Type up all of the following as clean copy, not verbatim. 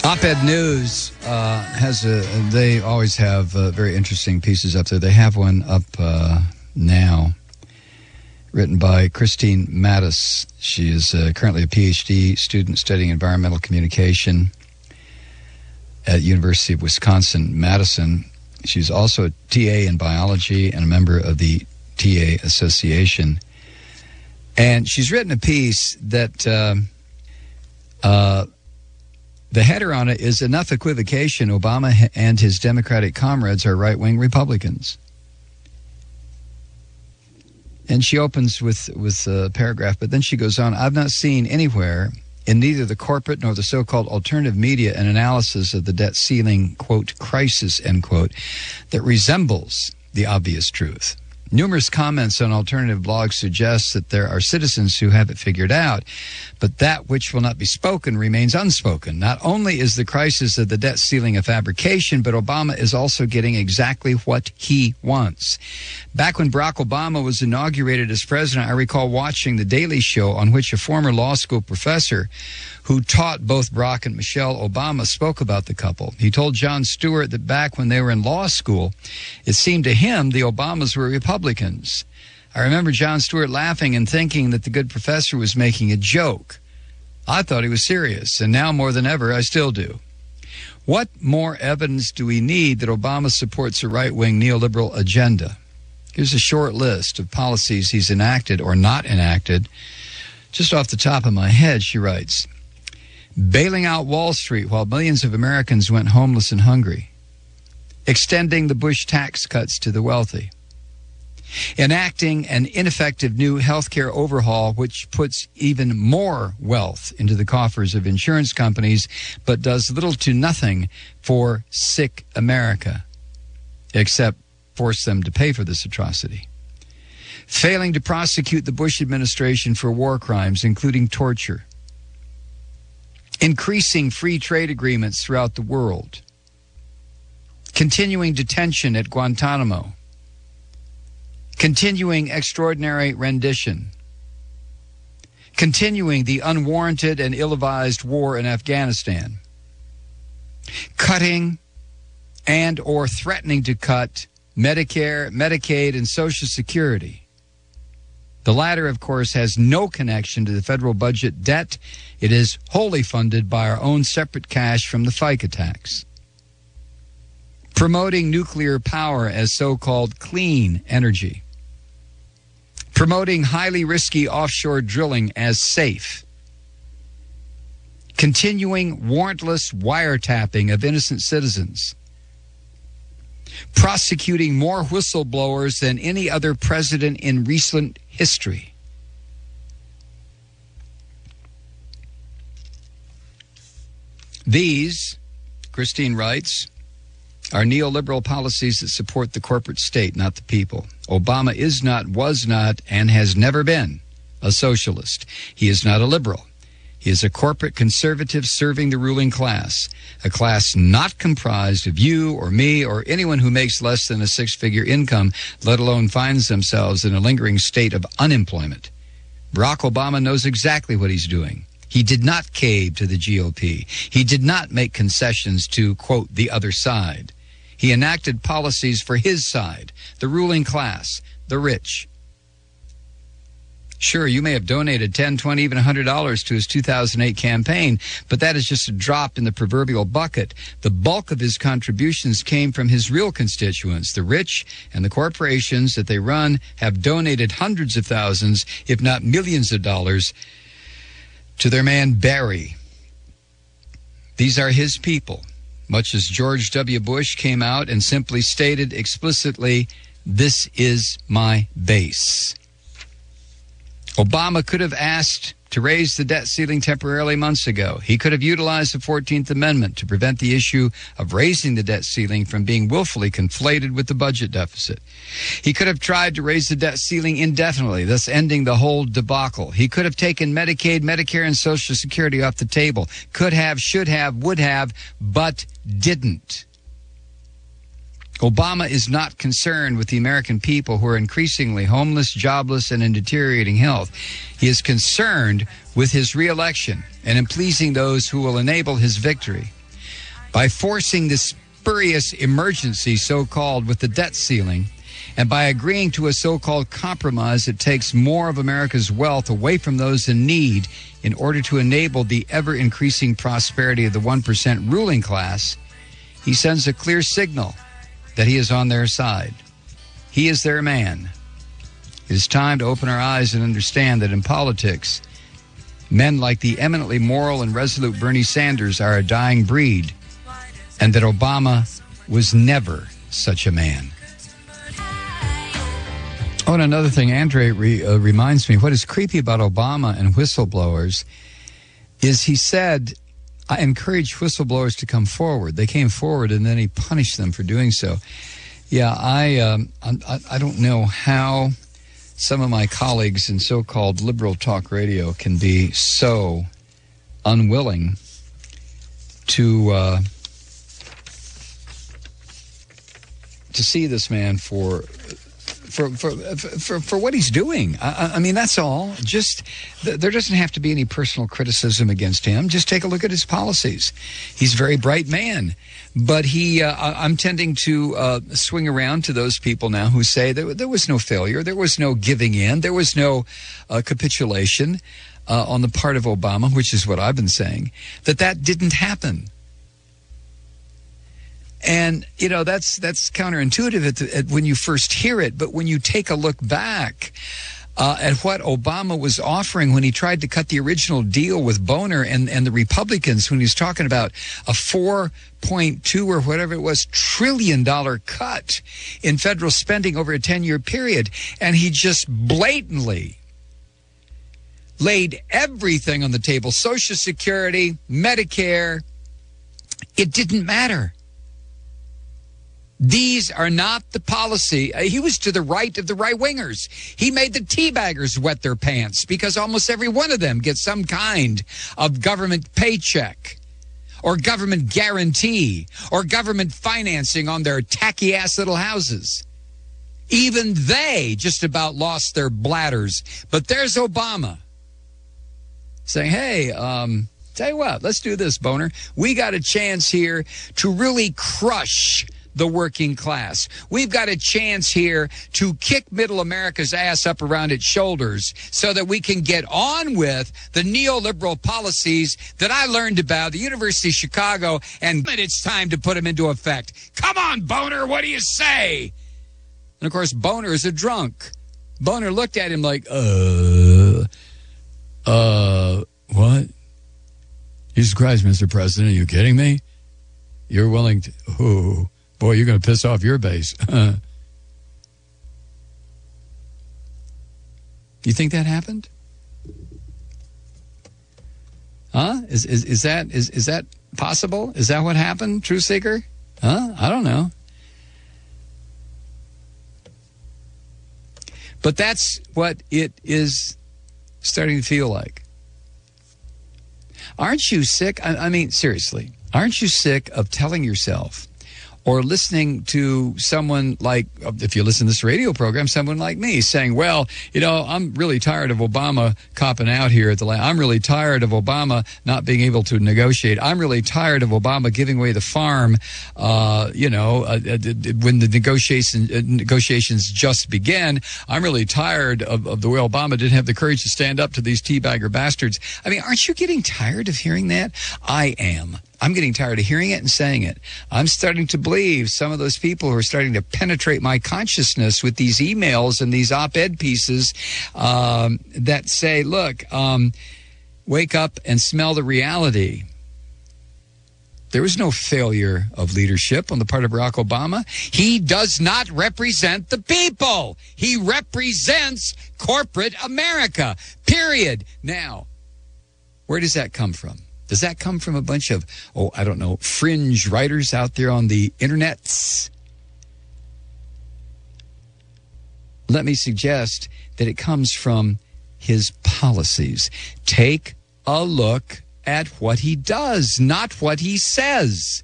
Op-Ed News they always have very interesting pieces up there. They have one up now, written by Christine Mattis. She is currently a PhD student studying environmental communication at University of Wisconsin-Madison. She's also a TA in biology and a member of the TA Association. And she's written a piece that the header on it is "Enough Equivocation. Obama and his Democratic comrades are right-wing Republicans." And she opens with a paragraph, but then she goes on, "I've not seen anywhere in neither the corporate nor the so-called alternative media an analysis of the debt ceiling, quote, crisis, end quote, that resembles the obvious truth. Numerous comments on alternative blogs suggest that there are citizens who have it figured out, but that which will not be spoken remains unspoken. Not only is the crisis of the debt ceiling a fabrication, but Obama is also getting exactly what he wants. Back when Barack Obama was inaugurated as president, I recall watching The Daily Show, on which a former law school professor who taught both Barack and Michelle Obama spoke about the couple. He told Jon Stewart that back when they were in law school, it seemed to him the Obamas were Republicans. I remember Jon Stewart laughing and thinking that the good professor was making a joke. I thought he was serious, and now more than ever, I still do. What more evidence do we need that Obama supports a right-wing neoliberal agenda? Here's a short list of policies he's enacted or not enacted. Just off the top of my head, she writes, bailing out Wall Street while millions of Americans went homeless and hungry, extending the Bush tax cuts to the wealthy, enacting an ineffective new health care overhaul which puts even more wealth into the coffers of insurance companies but does little to nothing for sick America, except force them to pay for this atrocity. Failing to prosecute the Bush administration for war crimes, including torture. Increasing free trade agreements throughout the world. Continuing detention at Guantanamo. Continuing extraordinary rendition. Continuing the unwarranted and ill-advised war in Afghanistan. Cutting and or threatening to cut Medicare, Medicaid, and Social Security. The latter, of course, has no connection to the federal budget debt. It is wholly funded by our own separate cash from the FICA tax. Promoting nuclear power as so-called clean energy. Promoting highly risky offshore drilling as safe. Continuing warrantless wiretapping of innocent citizens. Prosecuting more whistleblowers than any other president in recent history. These, Christine writes, are neoliberal policies that support the corporate state, not the people. Obama is not, was not, and has never been a socialist. He is not a liberal. He is a corporate conservative serving the ruling class, a class not comprised of you or me or anyone who makes less than a six-figure income, let alone finds themselves in a lingering state of unemployment. Barack Obama knows exactly what he's doing. He did not cave to the GOP. He did not make concessions to, quote, the other side. He enacted policies for his side, the ruling class, the rich. Sure, you may have donated $10, $20, even $100 to his 2008 campaign, but that is just a drop in the proverbial bucket. The bulk of his contributions came from his real constituents. The rich and the corporations that they run have donated hundreds of thousands, if not millions of dollars, to their man Barry. These are his people, much as George W. Bush came out and simply stated explicitly, "This is my base." Obama could have asked to raise the debt ceiling temporarily months ago. He could have utilized the 14th Amendment to prevent the issue of raising the debt ceiling from being willfully conflated with the budget deficit. He could have tried to raise the debt ceiling indefinitely, thus ending the whole debacle. He could have taken Medicaid, Medicare, and Social Security off the table. Could have, should have, would have, but didn't. Obama is not concerned with the American people who are increasingly homeless, jobless, and in deteriorating health. He is concerned with his reelection and in pleasing those who will enable his victory. by forcing this spurious emergency, so-called, with the debt ceiling, and by agreeing to a so-called compromise that takes more of America's wealth away from those in need in order to enable the ever-increasing prosperity of the 1% ruling class, he sends a clear signal that he is on their side. He is their man. It is time to open our eyes and understand that in politics, men like the eminently moral and resolute Bernie Sanders are a dying breed, and that Obama was never such a man. Oh, and another thing, Andre reminds me, what is creepy about Obama and whistleblowers is he said, I encourage whistleblowers to come forward. They came forward, and then he punished them for doing so. Yeah, I don't know how some of my colleagues in so-called liberal talk radio can be so unwilling to see this man for what he's doing. I mean, that's all. Just there doesn't have to be any personal criticism against him. Just take a look at his policies. He's a very bright man, but I'm tending to swing around to those people now who say there was no failure, there was no giving in, there was no capitulation on the part of Obama, which is what I've been saying, that didn't happen. And, you know, that's counterintuitive when you first hear it. But when you take a look back at what Obama was offering when he tried to cut the original deal with Boehner and the Republicans, when he was talking about a 4.2 or whatever it was trillion dollar cut in federal spending over a 10-year period, and he just blatantly laid everything on the table, Social Security, Medicare, it didn't matter. These are not the policy. He was to the right of the right-wingers. He made the teabaggers wet their pants because almost every one of them gets some kind of government paycheck or government guarantee or government financing on their tacky-ass little houses. Even they just about lost their bladders. But there's Obama saying, hey, tell you what, let's do this, Boehner. We got a chance here to really crush the working class. We've got a chance here to kick middle America's ass up around its shoulders so that we can get on with the neoliberal policies that I learned about at the University of Chicago, and it's time to put them into effect. Come on, Boehner, what do you say? And of course, Boehner is a drunk. Boehner looked at him like, what? Jesus Christ, Mr. President, are you kidding me? You're willing to, boy, you're going to piss off your base. You think that happened? Huh? Is that possible? Is that what happened, Truth Seeker? Huh? I don't know. But that's what it is starting to feel like. Aren't you sick? I mean, seriously, aren't you sick of telling yourself or listening to someone like, if you listen to this radio program, someone like me saying, well, you know, I'm really tired of Obama copping out here at the land. I'm really tired of Obama not being able to negotiate. I'm really tired of Obama giving away the farm, when the negotiations just began. I'm really tired of the way Obama didn't have the courage to stand up to these teabagger bastards. I mean, aren't you getting tired of hearing that? I am. I'm getting tired of hearing it and saying it. I'm starting to believe some of those people who are starting to penetrate my consciousness with these emails and these op-ed pieces that say, look, wake up and smell the reality. There was no failure of leadership on the part of Barack Obama. He does not represent the people. He represents corporate America, period. Now, where does that come from? Does that come from a bunch of, fringe writers out there on the internets? Let me suggest that it comes from his policies. Take a look at what he does, not what he says.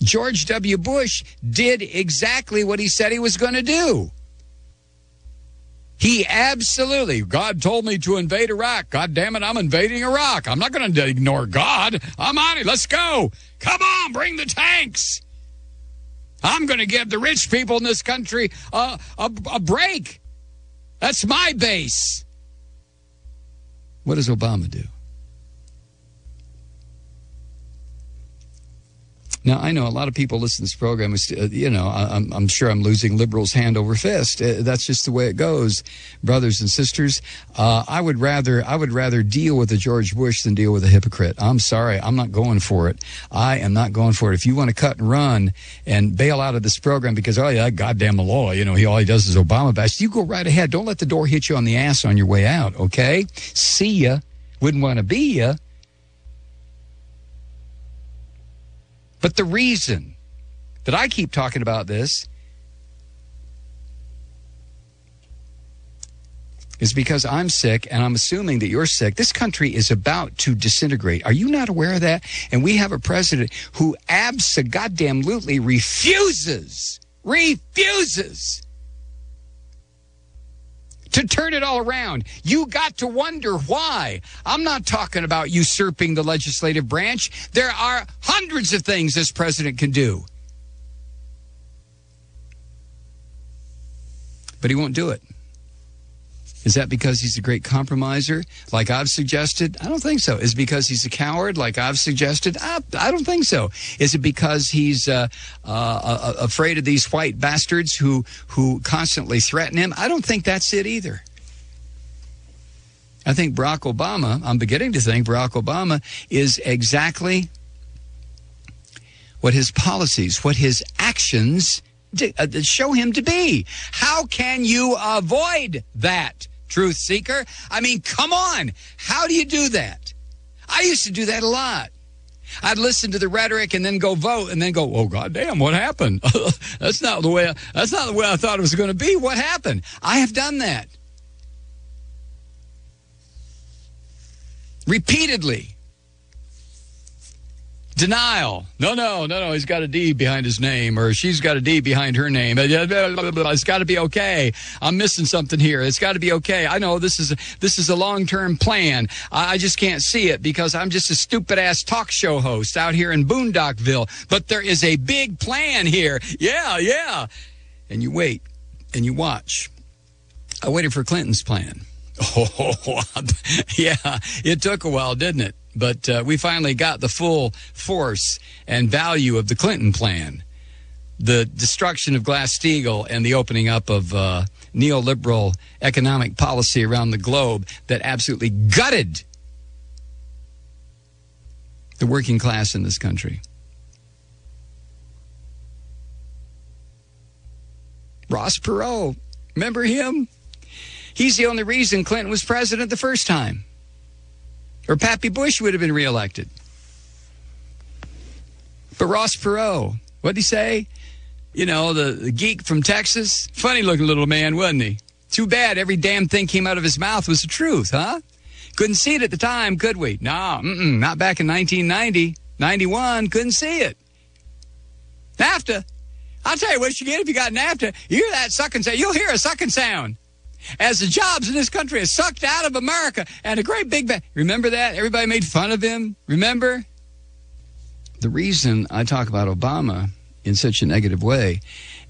George W. Bush did exactly what he said he was going to do. He absolutely, God told me to invade Iraq. God damn it, I'm invading Iraq. I'm not going to ignore God. I'm on it. Let's go. Come on, bring the tanks. I'm going to give the rich people in this country a break. That's my base. What does Obama do? Now, I know a lot of people listen to this program. I'm sure I'm losing liberals hand over fist. That's just the way it goes, brothers and sisters. I would rather deal with a George Bush than deal with a hypocrite. I'm sorry. I'm not going for it. I am not going for it. If you want to cut and run and bail out of this program because, oh, yeah, goddamn Malloy, all he does is Obama bash, you go right ahead. Don't let the door hit you on the ass on your way out, okay? See ya. Wouldn't want to be ya. But the reason that I keep talking about this is because I'm sick, and I'm assuming that you're sick. This country is about to disintegrate. Are you not aware of that? And we have a president who abso-goddamn-lutely refuses to turn it all around. You got to wonder why. I'm not talking about usurping the legislative branch. There are hundreds of things this president can do. But he won't do it. Is that because he's a great compromiser, like I've suggested? I don't think so. Is it because he's a coward, like I've suggested? I don't think so. Is it because he's afraid of these white bastards who constantly threaten him? I don't think that's it either. I think Barack Obama, I'm beginning to think Barack Obama is exactly what his policies, what his actions show him to be. How can you avoid that, truth seeker? I mean, come on. How do you do that? I used to do that a lot. I'd listen to the rhetoric and then go vote and then go, oh, goddamn, what happened? That's not the way I thought it was going to be. What happened? I have done that. Repeatedly. Denial. No. He's got a D behind his name, or she's got a D behind her name. It's got to be okay. I'm missing something here. It's got to be okay. I know this is a long-term plan. I just can't see it because I'm just a stupid-ass talk show host out here in Boondockville. But there is a big plan here. Yeah. And you wait, and you watch. I waited for Clinton's plan. Oh, yeah. It took a while, didn't it? But we finally got the full force and value of the Clinton plan. The destruction of Glass-Steagall and the opening up of neoliberal economic policy around the globe that absolutely gutted the working class in this country. Ross Perot, remember him? He's the only reason Clinton was president the first time. Or Pappy Bush would have been reelected. But Ross Perot, what did he say? The geek from Texas. Funny looking little man, wasn't he? Too bad every damn thing came out of his mouth was the truth, huh? Couldn't see it at the time, could we? No, not back in 1990, 91, couldn't see it. NAFTA. I'll tell you what you get if you got NAFTA. You hear that sucking sound. You'll hear a sucking sound. As the jobs in this country are sucked out of America and a great big bang. Remember that? Everybody made fun of him. Remember? The reason I talk about Obama in such a negative way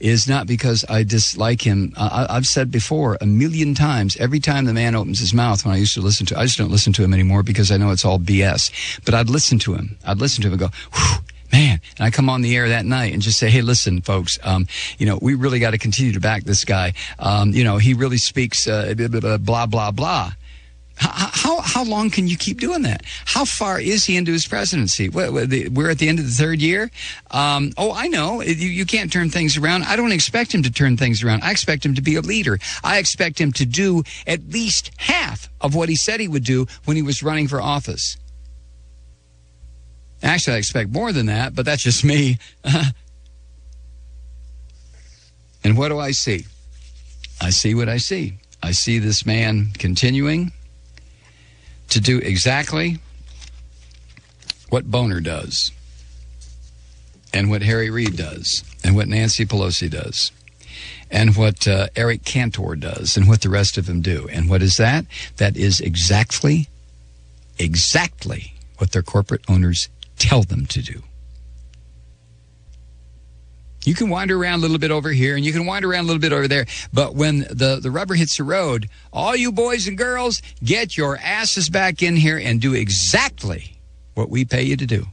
is not because I dislike him. I've said before 1,000,000 times, every time the man opens his mouth when I used to listen to, I just don't listen to him anymore because I know it's all BS. But I'd listen to him. I'd listen to him and go, whew, man. And I come on the air that night and just say, hey, listen, folks, we really got to continue to back this guy. He really speaks blah, blah, blah. How long can you keep doing that? How far is he into his presidency? We're at the end of the third year. I know. You can't turn things around. I don't expect him to turn things around. I expect him to be a leader. I expect him to do at least half of what he said he would do when he was running for office. Actually, I expect more than that, but that's just me. And what do I see? I see what I see. I see this man continuing to do exactly what Boner does, and what Harry Reid does, and what Nancy Pelosi does. and what Eric Cantor does and what the rest of them do. And what is that? That is exactly what their corporate owners tell them to do. You can wander around a little bit over here, and you can wander around a little bit over there, but when the rubber hits the road, all you boys and girls, get your asses back in here and do exactly what we pay you to do.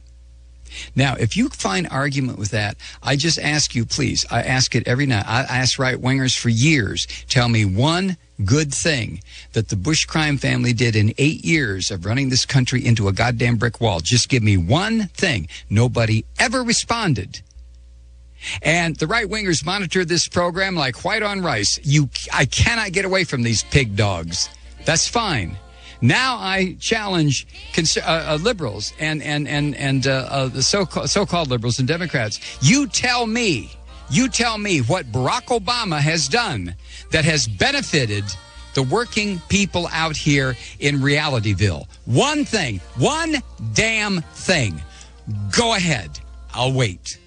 Now, if you find argument with that, I just ask you, please, I ask it every night. I ask right-wingers for years, tell me one good thing that the Bush crime family did in 8 years of running this country into a goddamn brick wall. Just give me one thing. Nobody ever responded. And the right-wingers monitor this program like white on rice. I cannot get away from these pig dogs. That's fine. Now I challenge liberals and the so-called liberals and Democrats. You tell me what Barack Obama has done that has benefited the working people out here in Realityville. One thing, one damn thing. Go ahead. I'll wait.